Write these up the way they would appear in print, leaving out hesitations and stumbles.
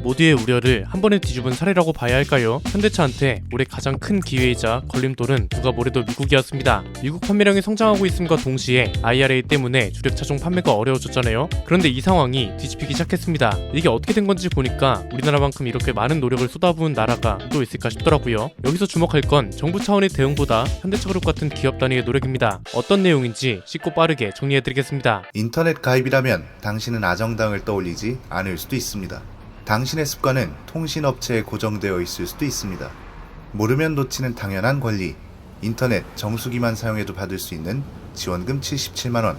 모두의 우려를 한 번에 뒤집은 사례라고 봐야 할까요? 현대차한테 올해 가장 큰 기회이자 걸림돌은 누가 뭐래도 미국이었습니다. 미국 판매량이 성장하고 있음과 동시에 IRA 때문에 주력 차종 판매가 어려워졌잖아요. 그런데 이 상황이 뒤집히기 시작했습니다. 이게 어떻게 된 건지 보니까 우리나라만큼 이렇게 많은 노력을 쏟아부은 나라가 또 있을까 싶더라고요. 여기서 주목할 건 정부 차원의 대응보다 현대차그룹 같은 기업 단위의 노력입니다. 어떤 내용인지 쉽고 빠르게 정리해드리겠습니다. 인터넷 가입이라면 당신은 아정당을 떠올리지 않을 수도 있습니다. 당신의 습관은 통신업체에 고정되어 있을 수도 있습니다. 모르면 놓치는 당연한 권리, 인터넷 정수기만 사용해도 받을 수 있는 지원금 77만원,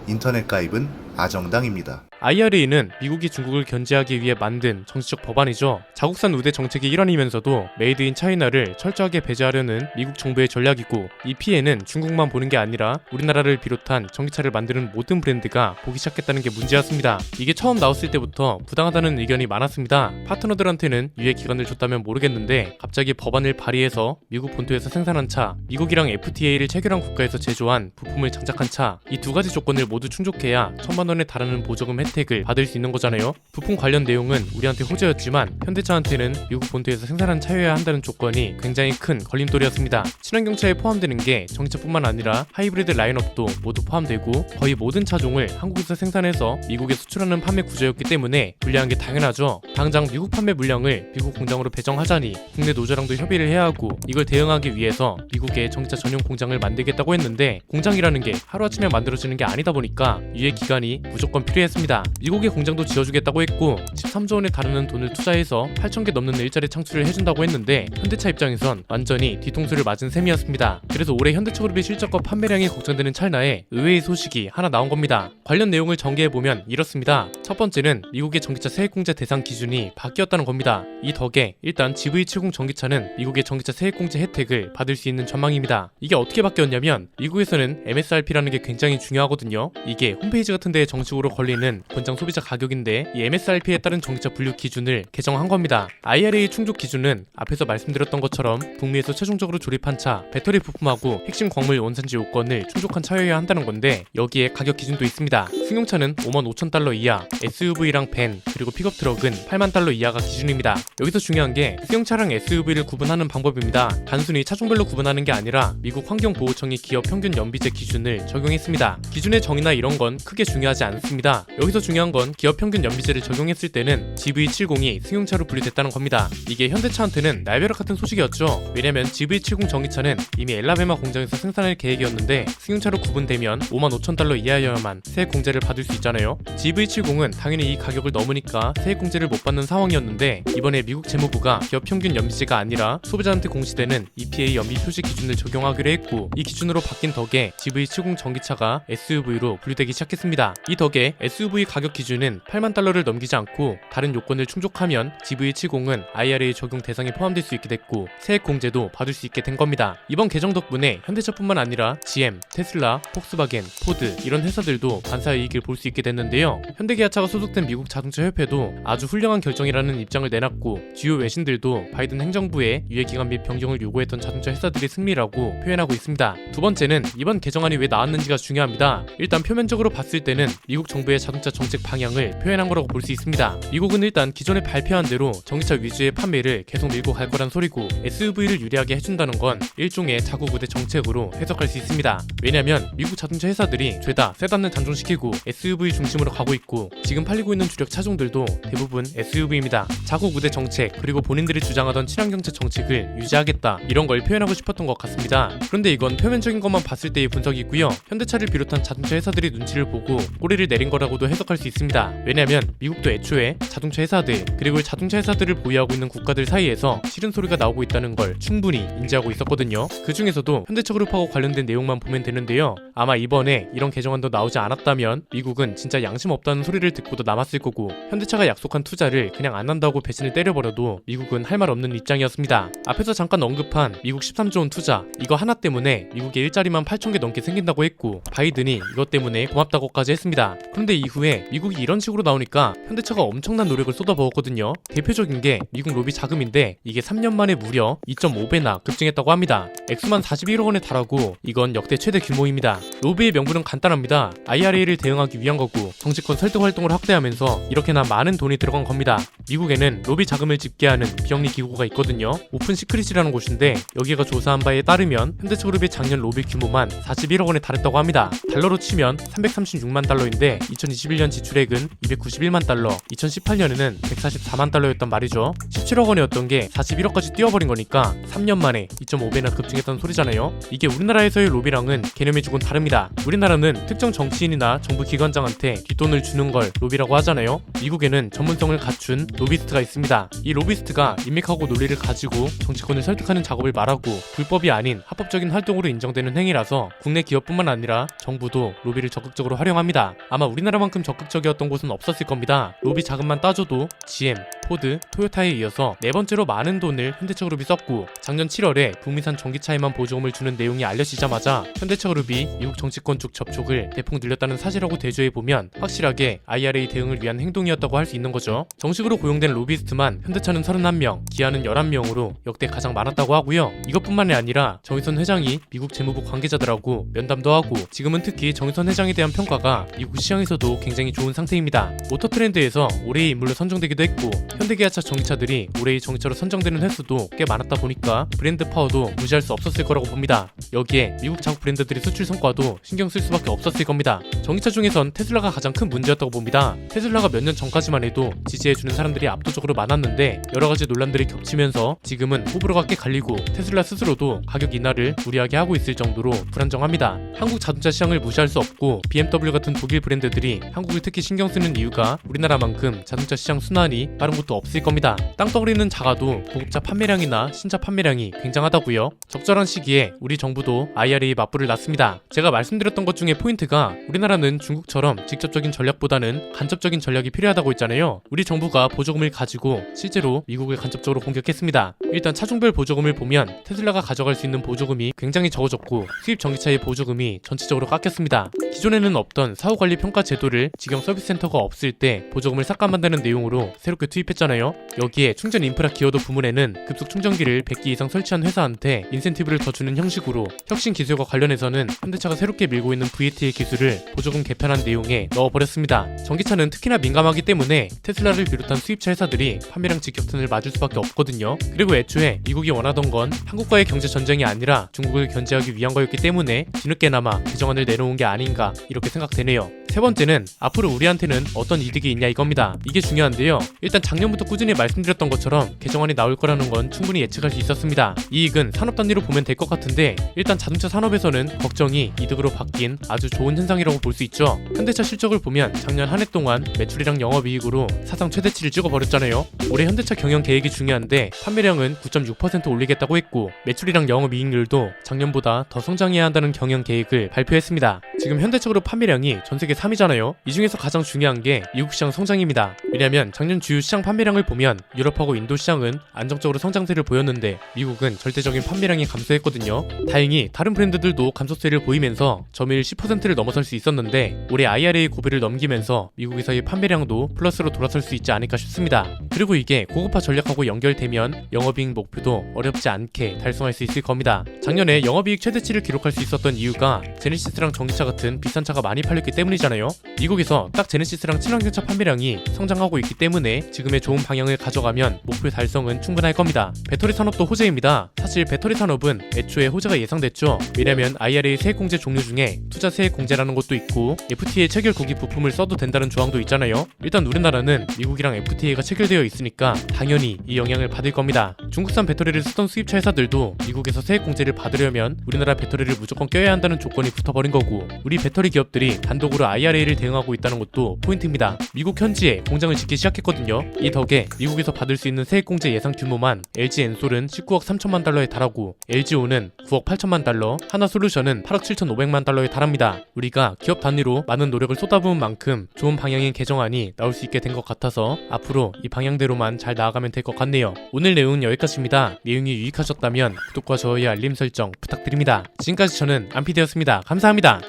인터넷 가입은 아정당입니다. IRA는 미국이 중국을 견제하기 위해 만든 정치적 법안이죠. 자국산 우대 정책의 일환이면서도 메이드 인 차이나를 철저하게 배제하려는 미국 정부의 전략이고, 이 피해는 중국만 보는 게 아니라 우리나라를 비롯한 전기차를 만드는 모든 브랜드가 보기 시작했다는 게 문제였습니다. 이게 처음 나왔을 때부터 부당하다는 의견이 많았습니다. 파트너들한테는 유예 기간을 줬다면 모르겠는데 갑자기 법안을 발의해서 미국 본토에서 생산한 차, 미국이랑 FTA를 체결한 국가에서 제조한 부품을 장착한 차, 이 두 가지 조건을 모두 충족해야 1,000만 원에 달하는 보조금 혜택을 받을 수 있는 거잖아요. 부품 관련 내용은 우리한테 호재였지만 현대차한테는 미국 본토에서 생산한 차여야 한다는 조건이 굉장히 큰 걸림돌이었습니다. 친환경차에 포함되는 게 전기차뿐만 아니라 하이브리드 라인업도 모두 포함되고, 거의 모든 차종을 한국에서 생산해서 미국에 수출하는 판매 구조였기 때문에 불리한 게 당연하죠. 당장 미국 판매 물량을 미국 공장으로 배정하자니 국내 노조랑도 협의를 해야 하고, 이걸 대응하기 위해서 미국에 전기차 전용 공장을 만들겠다고 했는데 공장이라는 게 하루아침에 만들어지는 게 아니다 보니까 유예 기간이 무조건 필요했습니다. 미국의 공장도 지어주겠다고 했고 13조 원에 달하는 돈을 투자해서 8,000개 넘는 일자리 창출을 해준다고 했는데 현대차 입장에선 완전히 뒤통수를 맞은 셈이었습니다. 그래서 올해 현대차그룹의 실적과 판매량이 걱정되는 찰나에 의외의 소식이 하나 나온 겁니다. 관련 내용을 전개해보면 이렇습니다. 첫 번째는 미국의 전기차 세액공제 대상 기준이 바뀌었다는 겁니다. 이 덕에 일단 GV70 전기차는 미국의 전기차 세액공제 혜택을 받을 수 있는 전망입니다. 이게 어떻게 바뀌었냐면 미국에서는 MSRP라는 게 굉장히 중요하거든요. 이게 홈페이지 같은 데에 정식으로 걸리는 본장 소비자 가격인데, 이 MSRP에 따른 전기차 분류 기준을 개정한 겁니다. IRA 충족 기준은 앞에서 말씀드렸던 것처럼 북미에서 최종적으로 조립한 차, 배터리 부품하고 핵심 광물 원산지 요건을 충족한 차여야 한다는 건데, 여기에 가격 기준도 있습니다. 승용차는 55,000달러 이하, SUV랑 밴, 그리고 픽업 트럭은 8만 달러 이하가 기준입니다. 여기서 중요한 게 승용차랑 SUV를 구분하는 방법입니다. 단순히 차종별로 구분하는 게 아니라 미국 환경보호청이 기업 평균 연비제 기준을 적용했습니다. 기준의 정의나 이런 건 크게 중요하지 않습니다. 여기서 중요한 건 기업 평균 연비제를 적용했을 때는 GV70이 승용차로 분류됐다는 겁니다. 이게 현대차한테는 날벼락 같은 소식이었죠. 왜냐면 GV70 전기차는 이미 엘라베마 공장에서 생산할 계획이었는데 승용차로 구분되면 55,000달러 이하여야만 세액 공제를 받을 수 있잖아요. GV70은 당연히 이 가격을 넘으니까 세액 공제를 못 받는 상황이었는데, 이번에 미국 재무부가 기업 평균 연비제가 아니라 소비자한테 공시되는 EPA 연비 표시 기준을 적용하기로 했고, 이 기준으로 바뀐 덕에 GV70 전기차가 SUV로 분류되기 시작했습니다. 이 덕에 SUV 가격 기준은 8만 달러를 넘기지 않고 다른 요건을 충족하면 GV70은 IRA 적용 대상에 포함될 수 있게 됐고 세액 공제도 받을 수 있게 된 겁니다. 이번 개정 덕분에 현대차뿐만 아니라 GM, 테슬라, 폭스바겐, 포드 이런 회사들도 반사 이익을 볼 수 있게 됐는데요. 현대기아차가 소속된 미국 자동차 협회도 아주 훌륭한 결정이라는 입장을 내놨고, 주요 외신들도 바이든 행정부의 유예기간 및 변경을 요구했던 자동차 회사들의 승리라고 표현하고 있습니다. 두 번째는 이번 개정안이 왜 나왔는지가 중요합니다. 일단 표면적으로 봤을 때는 미국 정부의 자동차 정책 방향을 표현한 거라고 볼 수 있습니다. 미국은 일단 기존에 발표한 대로 전기차 위주의 판매를 계속 밀고 갈 거란 소리고, SUV를 유리하게 해준다는 건 일종의 자국 우대 정책으로 해석할 수 있습니다. 왜냐면 미국 자동차 회사들이 죄다 세단을 단종시키고 SUV 중심으로 가고 있고, 지금 팔리고 있는 주력 차종들도 대부분 SUV입니다. 자국 우대 정책, 그리고 본인들이 주장하던 친환경차 정책을 유지하겠다, 이런 걸 표현하고 싶었던 것 같습니다. 그런데 이건 표면적인 것만 봤을 때의 분석이고요. 현대차를 비롯한 자동차 회사들이 눈치를 보고 꼬리를 내린 거라고도 해석할 수 있습니다. 왜냐면 미국도 애초에 자동차 회사들, 그리고 자동차 회사들을 보유하고 있는 국가들 사이에서 싫은 소리가 나오고 있다는 걸 충분히 인지하고 있었거든요. 그 중에서도 현대차그룹하고 관련된 내용만 보면 되는데요. 아마 이번에 이런 개정안도 나오지 않았다면 미국은 진짜 양심 없다는 소리를 듣고도 남았을 거고, 현대차가 약속한 투자를 그냥 안 한다고 배신을 때려버려도 미국은 할 말 없는 입장이었습니다. 앞에서 잠깐 언급한 미국 13조 원 투자, 이거 하나 때문에 미국의 일자리만 8,000개 넘게 생긴다고 했고, 바이든이 이것 때문에 고맙다고까지 했습니다. 그런데 이후에 때문에 미국이 이런 식으로 나오니까 현대차가 엄청난 노력을 쏟아부었거든요. 대표적인 게 미국 로비 자금인데 이게 3년 만에 무려 2.5배나 급증했다고 합니다. 액수만 41억 원에 달하고 이건 역대 최대 규모입니다. 로비의 명분은 간단합니다. IRA를 대응하기 위한 거고 정치권 설득 활동을 확대하면서 이렇게나 많은 돈이 들어간 겁니다. 미국에는 로비 자금을 집계하는 비영리 기구가 있거든요. 오픈 시크릿이라는 곳인데 여기가 조사한 바에 따르면 현대차그룹의 작년 로비 규모만 41억 원에 달했다고 합니다. 달러로 치면 336만 달러인데 2021년 지출액은 291만 달러, 2018년에는 144만 달러였단 말이죠. 17억 원이었던 게 41억까지 뛰어버린 거니까 3년 만에 2.5배나 급증했다는 소리잖아요. 이게 우리나라에서의 로비랑은 개념이 조금 다릅니다. 우리나라는 특정 정치인이나 정부 기관장한테 뒷돈을 주는 걸 로비라고 하잖아요. 미국에는 전문성을 갖춘 로비스트가 있습니다. 이 로비스트가 인맥하고 논리를 가지고 정치권을 설득하는 작업을 말하고 불법이 아닌 합법적인 활동으로 인정되는 행위라서 국내 기업뿐만 아니라 정부도 로비를 적극적으로 활용합니다. 아마 우리나라만큼 적극적이었던 곳은 없었을 겁니다. 로비 자금만 따져도 GM, 포드, 토요타에 이어서 네 번째로 많은 돈을 현대차그룹이 썼고 작년 7월에 북미산 전기차에만 보조금을 주는 내용이 알려지자마자 현대차그룹이 미국 정치권 쪽 접촉을 대폭 늘렸다는 사실하고 대조해보면 확실하게 IRA 대응을 위한 행동이었다고 할 수 있는 거죠. 정식으로 고용된 로비스트만 현대차는 31명, 기아는 11명으로 역대 가장 많았다고 하고요. 이것뿐만이 아니라 정의선 회장이 미국 재무부 관계자들하고 면담도 하고 지금은 특히 정의선 회장에 대한 평가가 미국 시장에서도 굉장히 좋은 상태입니다. 모터트렌드에서 올해의 인물로 선정되기도 했고 현대기아차 전기차들이 올해의 전기차로 선정되는 횟수도 꽤 많았다 보니까 브랜드 파워도 무시할 수 없었을 거라고 봅니다. 여기에 미국 자국 브랜드들의 수출 성과도 신경 쓸 수밖에 없었을 겁니다. 전기차 중에선 테슬라가 가장 큰 문제였다고 봅니다. 테슬라가 몇 년 전까지만 해도 지지해주는 사람들이 압도적으로 많았는데 여러가지 논란들이 겹치면서 지금은 호불호가 꽤 갈리고 테슬라 스스로도 가격 인하를 무리하게 하고 있을 정도로 불안정합니다. 한국 자동차 시장을 무시할 수 없고 BMW 같은 독일 브랜드들이 한국을 특히 신경 쓰는 이유가 우리나라만큼 자동차 시장 순환이 빠른 곳도 없을 겁니다. 땅덩어리는 작아도 고급차 판매량이나 신차 판매량이 굉장하다고요. 적절한 시기에 우리 정부도 IRA 맞불을 놨습니다. 제가 말씀드렸던 것 중에 포인트가 우리나라는 중국처럼 직접적인 전략보다는 간접적인 전략이 필요하다고 했잖아요. 우리 정부가 보조금을 가지고 실제로 미국을 간접적으로 공격했습니다. 일단 차종별 보조금을 보면 테슬라가 가져갈 수 있는 보조금이 굉장히 적어졌고 수입 전기차의 보조금이 전체적으로 깎였습니다. 기존에는 없던 사후관리 평가 제도를 직영 서비스 센터가 없을 때 보조금을 삭감한다는 내용으로 새롭게 투입했잖아요. 여기에 충전 인프라 기여도 부문에는 급속 충전기를 100기 이상 설치한 회사한테 인센티브를 더 주는 형식으로 혁신 기술과 관련해서는 현대차가 새롭게 밀고 있는 VAT의 기술을 보조금 개편한 내용에 넣어버렸습니다. 전기차는 특히나 민감하기 때문에 테슬라를 비롯한 수입차 회사들이 판매량 직격탄을 맞을 수밖에 없거든요. 그리고 애초에 미국이 원하던 건 한국과의 경제 전쟁이 아니라 중국을 견제하기 위한 거였기 때문에 뒤늦게나마 개정안을 내놓은 게 아닌가 이렇게 생각되네요. 세 번째는 앞으로 우리한테는 어떤 이득이 있냐 이겁니다. 이게 중요한데요. 일단 작년부터 꾸준히 말씀드렸던 것처럼 개정안이 나올 거라는 건 충분히 예측할 수 있었습니다. 이익은 산업 단위로 보면 될 것 같은데 일단 자동차 산업에서는 걱정이 이득으로 바뀐 아주 좋은 현상이라고 볼 수 있죠. 현대차 실적을 보면 작년 한 해 동안 매출이랑 영업이익으로 사상 최대치를 찍어버렸잖아요. 올해 현대차 경영 계획이 중요한데 판매량은 9.6% 올리겠다고 했고 매출이랑 영업이익률도 작년보다 더 성장해야 한다는 경영 계획을 발표했습니다. 지금 현대차그룹 판매량이 전세계 3위잖아요. 이 중에서 가장 중요한 게 미국 시장 성장입니다. 왜냐면 작년 주요 시장 판매량을 보면 유럽하고 인도 시장은 안정적으로 성장세를 보였는데 미국은 절대적인 판매량이 감소했거든요. 다행히 다른 브랜드들도 감소세를 보이면서 점유율 10%를 넘어설 수 있었는데 올해 IRA 고비를 넘기면서 미국에서의 판매량도 플러스로 돌아설 수 있지 않을까 싶습니다. 그리고 이게 고급화 전략하고 연결되면 영업이익 목표도 어렵지 않게 달성할 수 있을 겁니다. 작년에 영업이익 최대치를 기록할 수 있었던 이유가 제네시스랑 전기차 같은 비싼 차가 많이 팔렸기 때문이잖아요. 미국에서 딱 제네시스랑 친환경차 판매량이 성장하고 있기 때문에 지금의 좋은 방향을 가져가면 목표 달성은 충분할 겁니다. 배터리 산업도 호재입니다. 사실 배터리 산업은 애초에 호재가 예상됐죠. 왜냐면 IRA 세액공제 종류 중에 투자 세액공제라는 것도 있고 FTA 체결 국이 부품을 써도 된다는 조항도 있잖아요. 일단 우리나라는 미국이랑 FTA가 체결되어 있으니까 당연히 이 영향을 받을 겁니다. 중국산 배터리를 쓰던 수입차 회사들도 미국에서 세액공제를 받으려면 우리나라 배터리를 무조건 껴야 한다는 조건이 붙어버린 거고 우리 배터리 기업들이 단독으로 IRA를 대응하고 있다는 것도 포인트입니다. 미국 현지에 공장을 짓기 시작했거든요. 이 덕에 미국에서 받을 수 있는 세액공제 예상 규모만 LG 엔솔은 19억 3천만 달러에 달하고 LG오는 9억 8천만 달러, 하나솔루션은 8억 7천5백만 달러에 달합니다. 우리가 기업 단위로 많은 노력을 쏟아부은 만큼 좋은 방향의 개정안이 나올 수 있게 된 것 같아서 앞으로 이 방향대로만 잘 나아가면 될 것 같네요. 오늘 내용은 여기까지입니다. 내용이 유익하셨다면 구독과 좋아요 알림 설정 부탁드립니다. 지금까지 저는 안피디였습니다. 감사합니다.